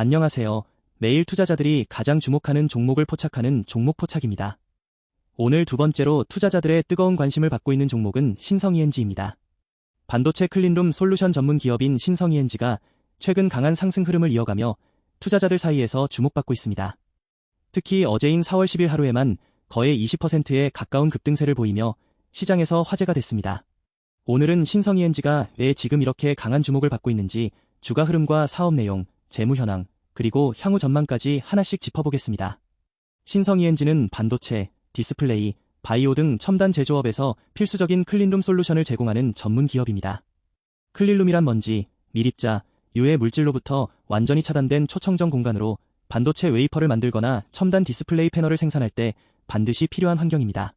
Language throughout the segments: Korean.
안녕하세요. 매일 투자자들이 가장 주목하는 종목을 포착하는 종목 포착입니다. 오늘 두 번째로 투자자들의 뜨거운 관심을 받고 있는 종목은 신성이엔지입니다. 반도체 클린룸 솔루션 전문 기업인 신성이엔지가 최근 강한 상승 흐름을 이어가며 투자자들 사이에서 주목받고 있습니다. 특히 어제인 4월 10일 하루에만 거의 20%에 가까운 급등세를 보이며 시장에서 화제가 됐습니다. 오늘은 신성이엔지가 왜 지금 이렇게 강한 주목을 받고 있는지 주가 흐름과 사업 내용, 재무 현황, 그리고 향후 전망까지 하나씩 짚어보겠습니다. 신성이엔지는 반도체, 디스플레이, 바이오 등 첨단 제조업에서 필수적인 클린룸 솔루션을 제공하는 전문 기업입니다. 클린룸이란 뭔지, 밀입자, 유해 물질로부터 완전히 차단된 초청정 공간으로 반도체 웨이퍼를 만들거나 첨단 디스플레이 패널을 생산할 때 반드시 필요한 환경입니다.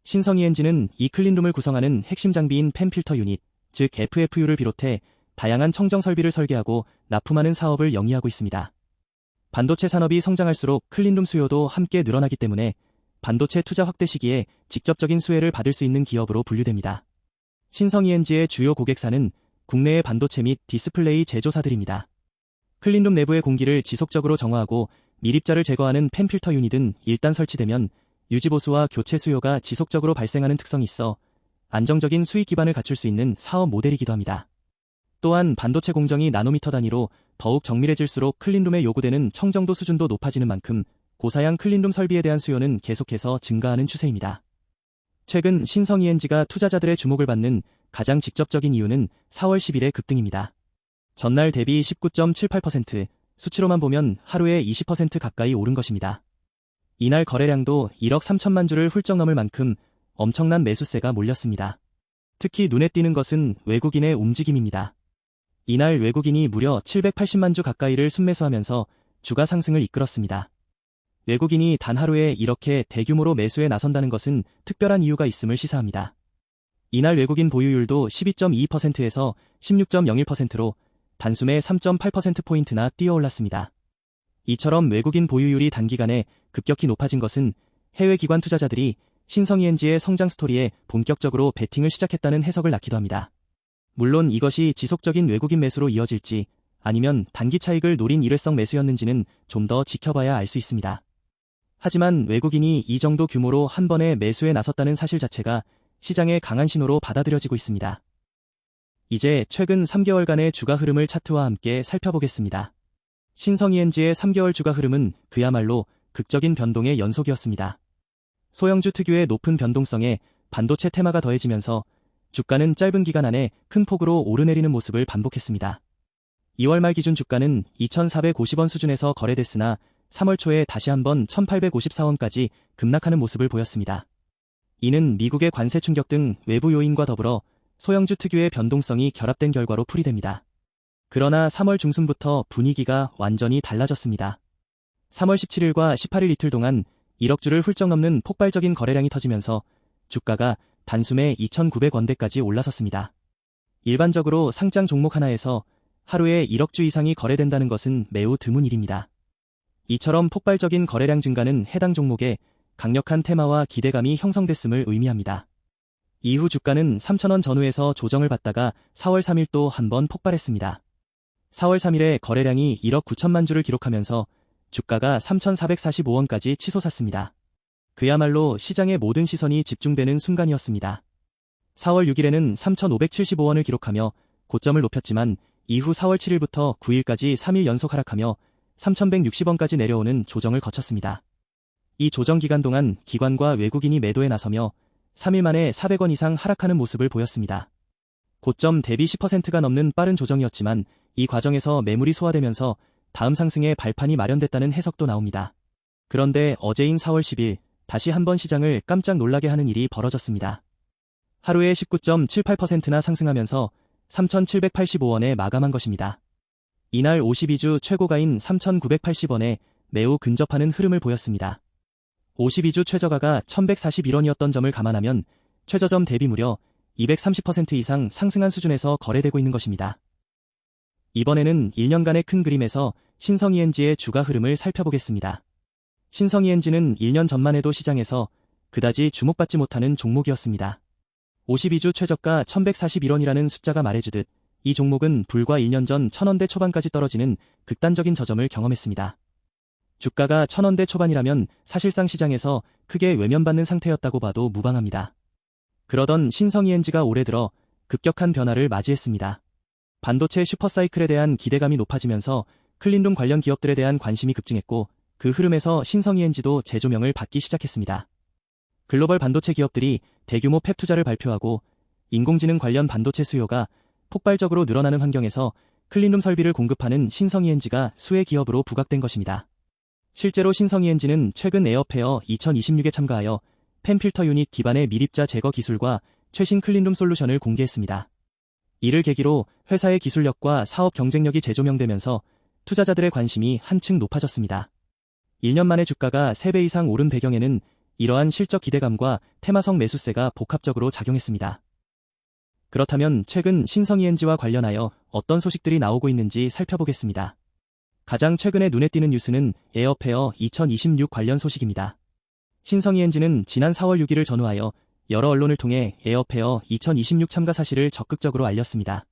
신성이엔지는 이 클린룸을 구성하는 핵심 장비인 펜 필터 유닛, 즉 FFU를 비롯해 다양한 청정 설비를 설계하고 납품하는 사업을 영위하고 있습니다. 반도체 산업이 성장할수록 클린룸 수요도 함께 늘어나기 때문에 반도체 투자 확대 시기에 직접적인 수혜를 받을 수 있는 기업으로 분류됩니다. 신성이엔지의 주요 고객사는 국내의 반도체 및 디스플레이 제조사들입니다. 클린룸 내부의 공기를 지속적으로 정화하고 밀입자를 제거하는 펜 필터 유닛은 일단 설치되면 유지보수와 교체 수요가 지속적으로 발생하는 특성이 있어 안정적인 수익 기반을 갖출 수 있는 사업 모델이기도 합니다. 또한 반도체 공정이 나노미터 단위로 더욱 정밀해질수록 클린룸에 요구되는 청정도 수준도 높아지는 만큼 고사양 클린룸 설비에 대한 수요는 계속해서 증가하는 추세입니다. 최근 신성이엔지가 투자자들의 주목을 받는 가장 직접적인 이유는 4월 10일의 급등입니다. 전날 대비 19.78%, 수치로만 보면 하루에 20% 가까이 오른 것입니다. 이날 거래량도 1억 3천만 주를 훌쩍 넘을 만큼 엄청난 매수세가 몰렸습니다. 특히 눈에 띄는 것은 외국인의 움직임입니다. 이날 외국인이 무려 780만 주 가까이를 순매수하면서 주가 상승을 이끌었습니다. 외국인이 단 하루에 이렇게 대규모로 매수에 나선다는 것은 특별한 이유가 있음을 시사합니다. 이날 외국인 보유율도 12.22%에서 16.01%로 단숨에 3.8%포인트나 뛰어올랐습니다. 이처럼 외국인 보유율이 단기간에 급격히 높아진 것은 해외 기관 투자자들이 신성이엔지의 성장 스토리에 본격적으로 베팅을 시작했다는 해석을 낳기도 합니다. 물론 이것이 지속적인 외국인 매수로 이어질지 아니면 단기 차익을 노린 일회성 매수였는지는 좀 더 지켜봐야 알 수 있습니다. 하지만 외국인이 이 정도 규모로 한 번에 매수에 나섰다는 사실 자체가 시장의 강한 신호로 받아들여지고 있습니다. 이제 최근 3개월간의 주가 흐름을 차트와 함께 살펴보겠습니다. 신성이엔지의 3개월 주가 흐름은 그야말로 극적인 변동의 연속이었습니다. 소형주 특유의 높은 변동성에 반도체 테마가 더해지면서 주가는 짧은 기간 안에 큰 폭으로 오르내리는 모습을 반복했습니다. 2월 말 기준 주가는 2,450원 수준에서 거래됐으나 3월 초에 다시 한번 1,854원까지 급락하는 모습을 보였습니다. 이는 미국의 관세 충격 등 외부 요인과 더불어 소형주 특유의 변동성이 결합된 결과로 풀이됩니다. 그러나 3월 중순부터 분위기가 완전히 달라졌습니다. 3월 17일과 18일 이틀 동안 1억 주를 훌쩍 넘는 폭발적인 거래량이 터지면서 주가가 단숨에 2,900원대까지 올라섰습니다. 일반적으로 상장 종목 하나에서 하루에 1억 주 이상이 거래된다는 것은 매우 드문 일입니다. 이처럼 폭발적인 거래량 증가는 해당 종목에 강력한 테마와 기대감이 형성됐음을 의미합니다. 이후 주가는 3,000원 전후에서 조정을 받다가 4월 3일 또 한 번 폭발했습니다. 4월 3일에 거래량이 1억 9천만 주를 기록하면서 주가가 3,445원까지 치솟았습니다. 그야말로 시장의 모든 시선이 집중되는 순간이었습니다. 4월 6일에는 3,575원을 기록하며 고점을 높였지만 이후 4월 7일부터 9일까지 3일 연속 하락하며 3,160원까지 내려오는 조정을 거쳤습니다. 이 조정 기간 동안 기관과 외국인이 매도에 나서며 3일 만에 400원 이상 하락하는 모습을 보였습니다. 고점 대비 10%가 넘는 빠른 조정이었지만 이 과정에서 매물이 소화되면서 다음 상승의 발판이 마련됐다는 해석도 나옵니다. 그런데 어제인 4월 10일 다시 한번 시장을 깜짝 놀라게 하는 일이 벌어졌습니다. 하루에 19.78%나 상승하면서 3,785원에 마감한 것입니다. 이날 52주 최고가인 3,980원에 매우 근접하는 흐름을 보였습니다. 52주 최저가가 1,141원이었던 점을 감안하면 최저점 대비 무려 230% 이상 상승한 수준에서 거래되고 있는 것입니다. 이번에는 1년간의 큰 그림에서 신성이엔지의 주가 흐름을 살펴보겠습니다. 신성이엔지는 1년 전만 해도 시장에서 그다지 주목받지 못하는 종목이었습니다. 52주 최저가 1,141원이라는 숫자가 말해주듯 이 종목은 불과 1년 전 1000원대 초반까지 떨어지는 극단적인 저점을 경험했습니다. 주가가 1000원대 초반이라면 사실상 시장에서 크게 외면받는 상태였다고 봐도 무방합니다. 그러던 신성이엔지가 올해 들어 급격한 변화를 맞이했습니다. 반도체 슈퍼사이클에 대한 기대감이 높아지면서 클린룸 관련 기업들에 대한 관심이 급증했고 그 흐름에서 신성이엔지도 재조명을 받기 시작했습니다. 글로벌 반도체 기업들이 대규모 팹 투자를 발표하고 인공지능 관련 반도체 수요가 폭발적으로 늘어나는 환경에서 클린룸 설비를 공급하는 신성이엔지가 수혜 기업으로 부각된 것입니다. 실제로 신성이엔지는 최근 에어페어 2026에 참가하여 펜필터 유닛 기반의 미립자 제거 기술과 최신 클린룸 솔루션을 공개했습니다. 이를 계기로 회사의 기술력과 사업 경쟁력이 재조명되면서 투자자들의 관심이 한층 높아졌습니다. 1년 만에 주가가 3배 이상 오른 배경에는 이러한 실적 기대감과 테마성 매수세가 복합적으로 작용했습니다. 그렇다면 최근 신성이엔지와 관련하여 어떤 소식들이 나오고 있는지 살펴보겠습니다. 가장 최근에 눈에 띄는 뉴스는 에어페어 2026 관련 소식입니다. 신성이엔지는 지난 4월 6일을 전후하여 여러 언론을 통해 에어페어 2026 참가 사실을 적극적으로 알렸습니다.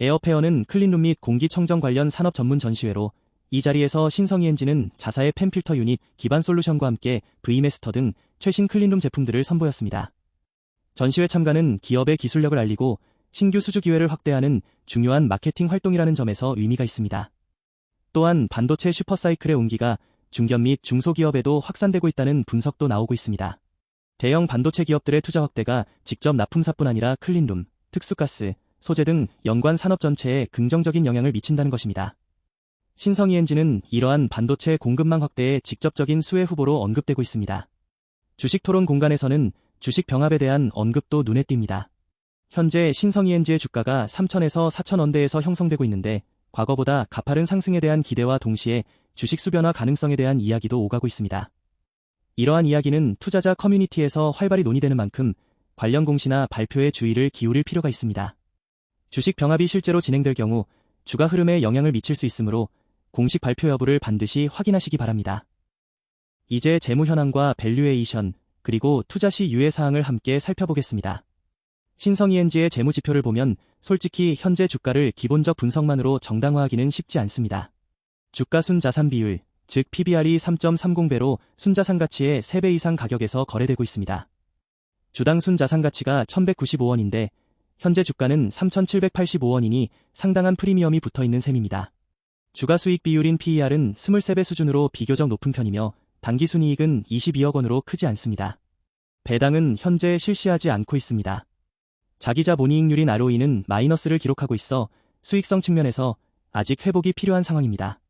에어페어는 클린룸 및 공기청정 관련 산업 전문 전시회로 이 자리에서 신성이엔지는 자사의 펜필터 유닛 기반 솔루션과 함께 Vmaster 등 최신 클린룸 제품들을 선보였습니다. 전시회 참가는 기업의 기술력을 알리고 신규 수주 기회를 확대하는 중요한 마케팅 활동이라는 점에서 의미가 있습니다. 또한 반도체 슈퍼사이클의 온기가 중견 및 중소기업에도 확산되고 있다는 분석도 나오고 있습니다. 대형 반도체 기업들의 투자 확대가 직접 납품사뿐 아니라 클린룸, 특수가스, 소재 등 연관 산업 전체에 긍정적인 영향을 미친다는 것입니다. 신성이엔지는 이러한 반도체 공급망 확대의 직접적인 수혜 후보로 언급되고 있습니다. 주식 토론 공간에서는 주식 병합에 대한 언급도 눈에 띕니다. 현재 신성이엔지의 주가가 3,000에서 4,000원대에서 형성되고 있는데 과거보다 가파른 상승에 대한 기대와 동시에 주식 수변화 가능성에 대한 이야기도 오가고 있습니다. 이러한 이야기는 투자자 커뮤니티에서 활발히 논의되는 만큼 관련 공시나 발표에 주의를 기울일 필요가 있습니다. 주식 병합이 실제로 진행될 경우 주가 흐름에 영향을 미칠 수 있으므로 공식 발표 여부를 반드시 확인하시기 바랍니다. 이제 재무 현황과 밸류에이션, 그리고 투자 시 유의 사항을 함께 살펴보겠습니다. 신성이엔지의 재무 지표를 보면 솔직히 현재 주가를 기본적 분석만으로 정당화하기는 쉽지 않습니다. 주가 순자산 비율, 즉 PBR이 3.30배로 순자산 가치의 3배 이상 가격에서 거래되고 있습니다. 주당 순자산 가치가 1,195원인데 현재 주가는 3,785원이니 상당한 프리미엄이 붙어있는 셈입니다. 주가 수익 비율인 PER은 23배 수준으로 비교적 높은 편이며 당기순이익은 22억 원으로 크지 않습니다. 배당은 현재 실시하지 않고 있습니다. 자기자 모니익률인 ROE는 마이너스를 기록하고 있어 수익성 측면에서 아직 회복이 필요한 상황입니다.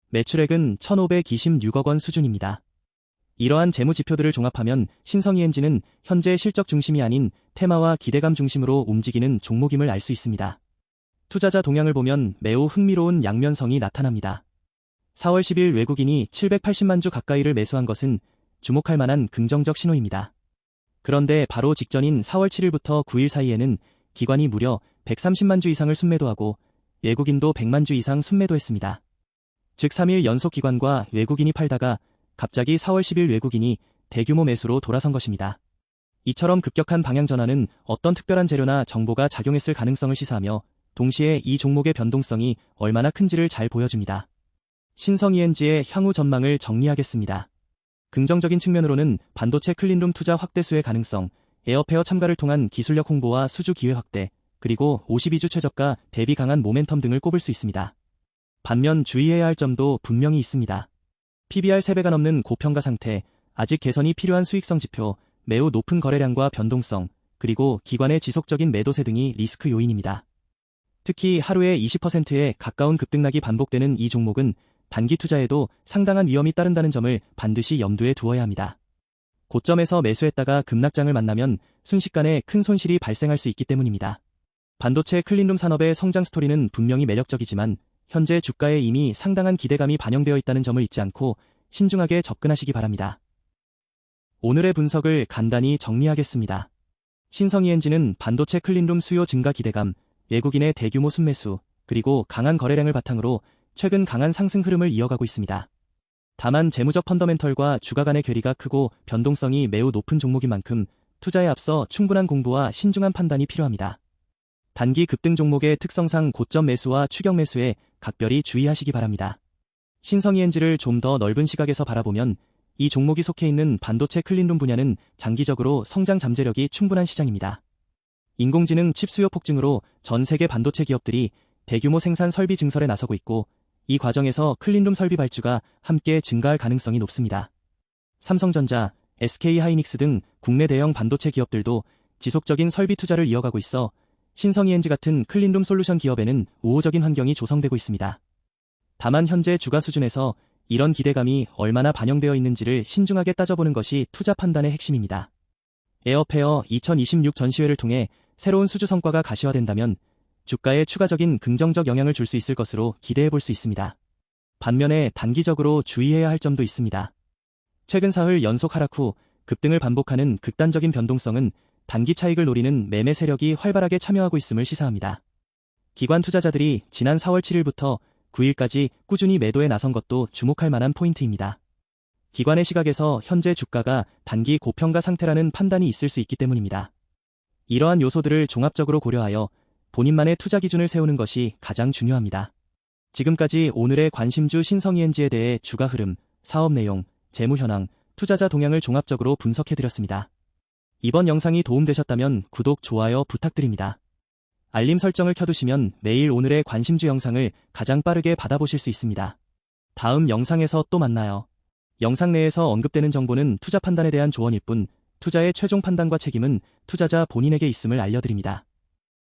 매출액은 1,526억 원 수준입니다. 이러한 재무 지표들을 종합하면 신성이엔지는 현재 실적 중심이 아닌 테마와 기대감 중심으로 움직이는 종목임을 알 수 있습니다. 투자자 동향을 보면 매우 흥미로운 양면성이 나타납니다. 4월 10일 외국인이 780만 주 가까이를 매수한 것은 주목할 만한 긍정적 신호입니다. 그런데 바로 직전인 4월 7일부터 9일 사이에는 기관이 무려 130만 주 이상을 순매도하고 외국인도 100만 주 이상 순매도했습니다. 즉 3일 연속 기관과 외국인이 팔다가 갑자기 4월 10일 외국인이 대규모 매수로 돌아선 것입니다. 이처럼 급격한 방향 전환은 어떤 특별한 재료나 정보가 작용했을 가능성을 시사하며 동시에 이 종목의 변동성이 얼마나 큰지를 잘 보여줍니다. 신성이엔지의 향후 전망을 정리하겠습니다. 긍정적인 측면으로는 반도체 클린룸 투자 확대 수의 가능성, 에어페어 참가를 통한 기술력 홍보와 수주 기회 확대, 그리고 52주 최저가 대비 강한 모멘텀 등을 꼽을 수 있습니다. 반면 주의해야 할 점도 분명히 있습니다. PBR 3배가 넘는 고평가 상태, 아직 개선이 필요한 수익성 지표, 매우 높은 거래량과 변동성, 그리고 기관의 지속적인 매도세 등이 리스크 요인입니다. 특히 하루에 20%에 가까운 급등락이 반복되는 이 종목은 단기 투자에도 상당한 위험이 따른다는 점을 반드시 염두에 두어야 합니다. 고점에서 매수했다가 급락장을 만나면 순식간에 큰 손실이 발생할 수 있기 때문입니다. 반도체 클린룸 산업의 성장 스토리는 분명히 매력적이지만 현재 주가에 이미 상당한 기대감이 반영되어 있다는 점을 잊지 않고 신중하게 접근하시기 바랍니다. 오늘의 분석을 간단히 정리하겠습니다. 신성이엔지는 반도체 클린룸 수요 증가 기대감, 외국인의 대규모 순매수, 그리고 강한 거래량을 바탕으로 최근 강한 상승 흐름을 이어가고 있습니다. 다만 재무적 펀더멘털과 주가 간의 괴리가 크고 변동성이 매우 높은 종목인 만큼 투자에 앞서 충분한 공부와 신중한 판단이 필요합니다. 단기 급등 종목의 특성상 고점 매수와 추격 매수에 각별히 주의하시기 바랍니다. 신성이엔지를 좀 더 넓은 시각에서 바라보면 이 종목이 속해 있는 반도체 클린룸 분야는 장기적으로 성장 잠재력이 충분한 시장입니다. 인공지능 칩 수요 폭증으로 전 세계 반도체 기업들이 대규모 생산 설비 증설에 나서고 있고 이 과정에서 클린룸 설비 발주가 함께 증가할 가능성이 높습니다. 삼성전자, SK하이닉스 등 국내 대형 반도체 기업들도 지속적인 설비 투자를 이어가고 있어 신성이엔지 같은 클린룸 솔루션 기업에는 우호적인 환경이 조성되고 있습니다. 다만 현재 주가 수준에서 이런 기대감이 얼마나 반영되어 있는지를 신중하게 따져보는 것이 투자 판단의 핵심입니다. 에어페어 2026 전시회를 통해 새로운 수주 성과가 가시화된다면 주가에 추가적인 긍정적 영향을 줄 수 있을 것으로 기대해 볼 수 있습니다. 반면에 단기적으로 주의해야 할 점도 있습니다. 최근 사흘 연속 하락 후 급등을 반복하는 극단적인 변동성은 단기 차익을 노리는 매매 세력이 활발하게 참여하고 있음을 시사합니다. 기관 투자자들이 지난 4월 7일부터 9일까지 꾸준히 매도에 나선 것도 주목할 만한 포인트입니다. 기관의 시각에서 현재 주가가 단기 고평가 상태라는 판단이 있을 수 있기 때문입니다. 이러한 요소들을 종합적으로 고려하여 본인만의 투자 기준을 세우는 것이 가장 중요합니다. 지금까지 오늘의 관심주 신성이엔지에 대해 주가 흐름, 사업 내용, 재무 현황, 투자자 동향을 종합적으로 분석해드렸습니다. 이번 영상이 도움되셨다면 구독, 좋아요 부탁드립니다. 알림 설정을 켜두시면 매일 오늘의 관심주 영상을 가장 빠르게 받아보실 수 있습니다. 다음 영상에서 또 만나요. 영상 내에서 언급되는 정보는 투자 판단에 대한 조언일 뿐, 투자의 최종 판단과 책임은 투자자 본인에게 있음을 알려드립니다.